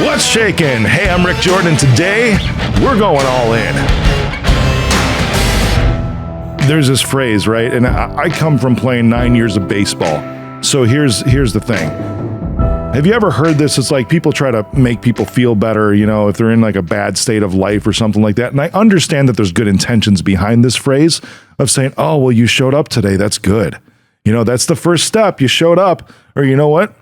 What's shaking? Hey, I'm Rick Jordan, and today we're going all in. There's this phrase, right? And I come from playing 9 years of baseball. So here's the thing. Have you ever heard this? It's like people try to make people feel better, you know, if they're in like a bad state of life or something like that. And I understand that there's good intentions behind this phrase of saying, oh, well, you showed up today. That's good. You know, that's the first step. You showed up. Or you know what?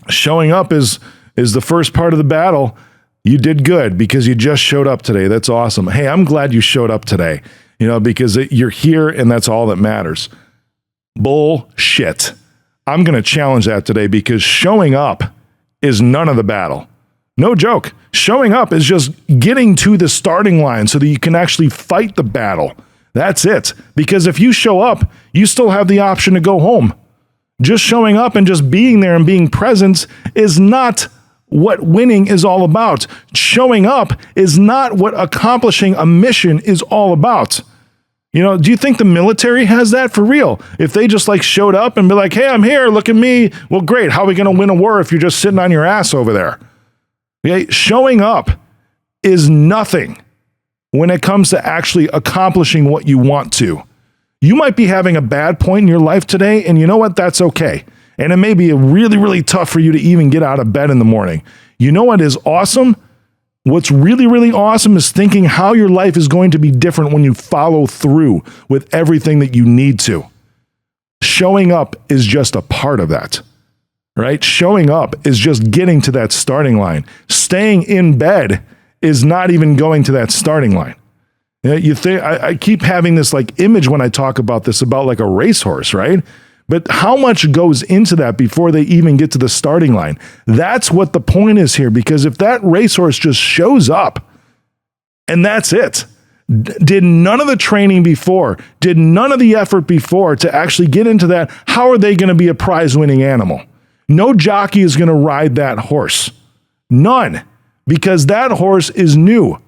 Showing up is the first part of the battle. You did good because you just showed up today. That's awesome. Hey, I'm glad you showed up today, you know, because you're here and that's all that matters. Bullshit. I'm going to challenge that today because showing up is none of the battle. No joke. Showing up is just getting to the starting line so that you can actually fight the battle. That's it. Because if you show up, you still have the option to go home. Just showing up and just being there and being present is not what winning is all about. Showing up is not what accomplishing a mission is all about. You know, do you think the military has that for real? If they just like showed up and be like, hey, I'm here, look at me. Well, great. How are we going to win a war if you're just sitting on your ass over there? Okay? Showing up is nothing when it comes to actually accomplishing what you want to. You might be having a bad point in your life today, and you know what? That's okay. And it may be really, really tough for you to even get out of bed in the morning. You know what is awesome? What's really, really awesome is thinking how your life is going to be different when you follow through with everything that you need to. Showing up is just a part of that, right? Showing up is just getting to that starting line. Staying in bed is not even going to that starting line. You think I keep having this like image when I talk about this about like a racehorse, right? But how much goes into that before they even get to the starting line? That's what the point is here, because if that racehorse just shows up and that's it, did none of the training before, did none of the effort before to actually get into that, how are they going to be a prize-winning animal? No jockey is going to ride that horse. None, because that horse is new.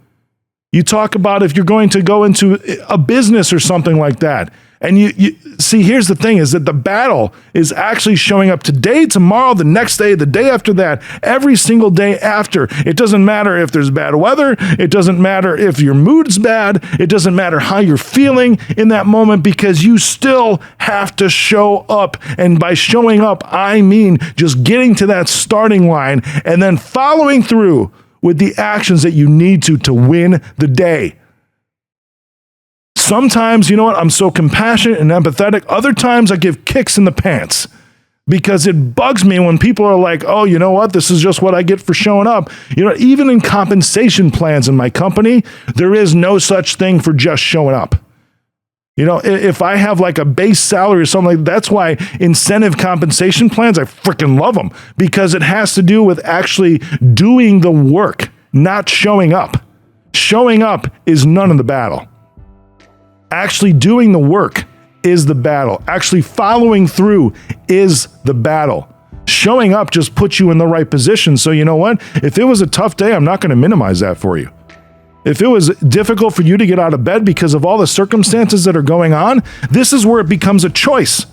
You talk about if you're going to go into a business or something like that. And you see, here's the thing is that the battle is actually showing up today, tomorrow, the next day, the day after that, every single day after. It doesn't matter if there's bad weather. It doesn't matter if your mood's bad. It doesn't matter how you're feeling in that moment because you still have to show up. And by showing up, I mean just getting to that starting line and then following through with the actions that you need to win the day. Sometimes, you know what, I'm so compassionate and empathetic. Other times I give kicks in the pants because it bugs me when people are like, oh, you know what, this is just what I get for showing up. You know, even in compensation plans in my company, there is no such thing for just showing up. You know, if I have like a base salary or something like that, that's why incentive compensation plans, I freaking love them because it has to do with actually doing the work, not showing up. Showing up is none of the battle. Actually doing the work is the battle. Actually following through is the battle. Showing up just puts you in the right position. So you know what? If it was a tough day, I'm not going to minimize that for you. If it was difficult for you to get out of bed because of all the circumstances that are going on, this is where it becomes a choice.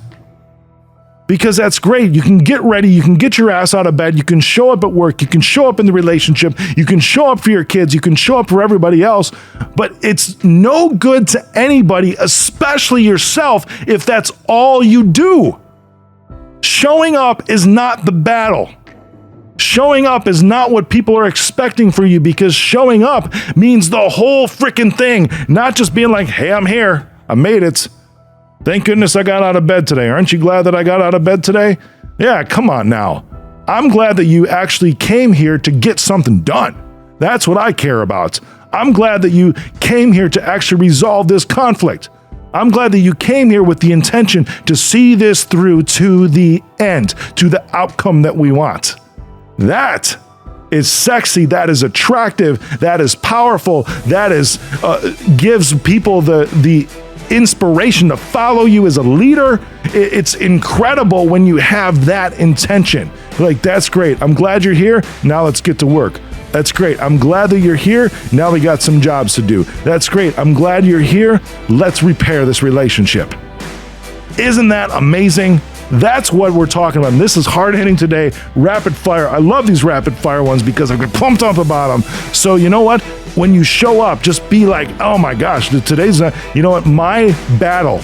Because that's great. You can get ready. You can get your ass out of bed. You can show up at work. You can show up in the relationship. You can show up for your kids. You can show up for everybody else. But it's no good to anybody, especially yourself, if that's all you do. Showing up is not the battle. Showing up is not what people are expecting for you because showing up means the whole freaking thing, not just being like, hey, I'm here. I made it. Thank goodness I got out of bed today. Aren't you glad that I got out of bed today? Yeah, come on now. I'm glad that you actually came here to get something done. That's what I care about. I'm glad that you came here to actually resolve this conflict. I'm glad that you came here with the intention to see this through to the end, to the outcome that we want. That is sexy. That is attractive. That is powerful. That is gives people the inspiration to follow you as a leader. It's incredible when you have that intention. Like, that's great. I'm glad you're here. Now let's get to work. That's great. I'm glad that you're here. Now we got some jobs to do. That's great. I'm glad you're here. Let's repair this relationship. Isn't that amazing? That's what we're talking about. And this is hard hitting today, rapid fire. I love these rapid fire ones because I get pumped up about them. So you know what? When you show up, just be like, oh my gosh, today's not, you know what? My battle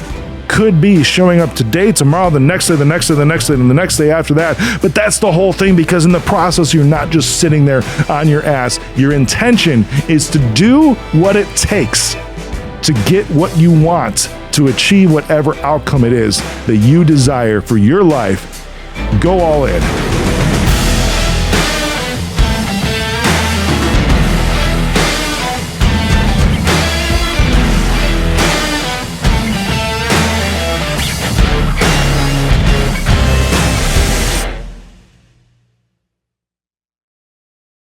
could be showing up today, tomorrow, the next day, the next day, the next day, and the next day after that. But that's the whole thing, because in the process, you're not just sitting there on your ass. Your intention is to do what it takes to get what you want, to achieve whatever outcome it is that you desire for your life. Go all in.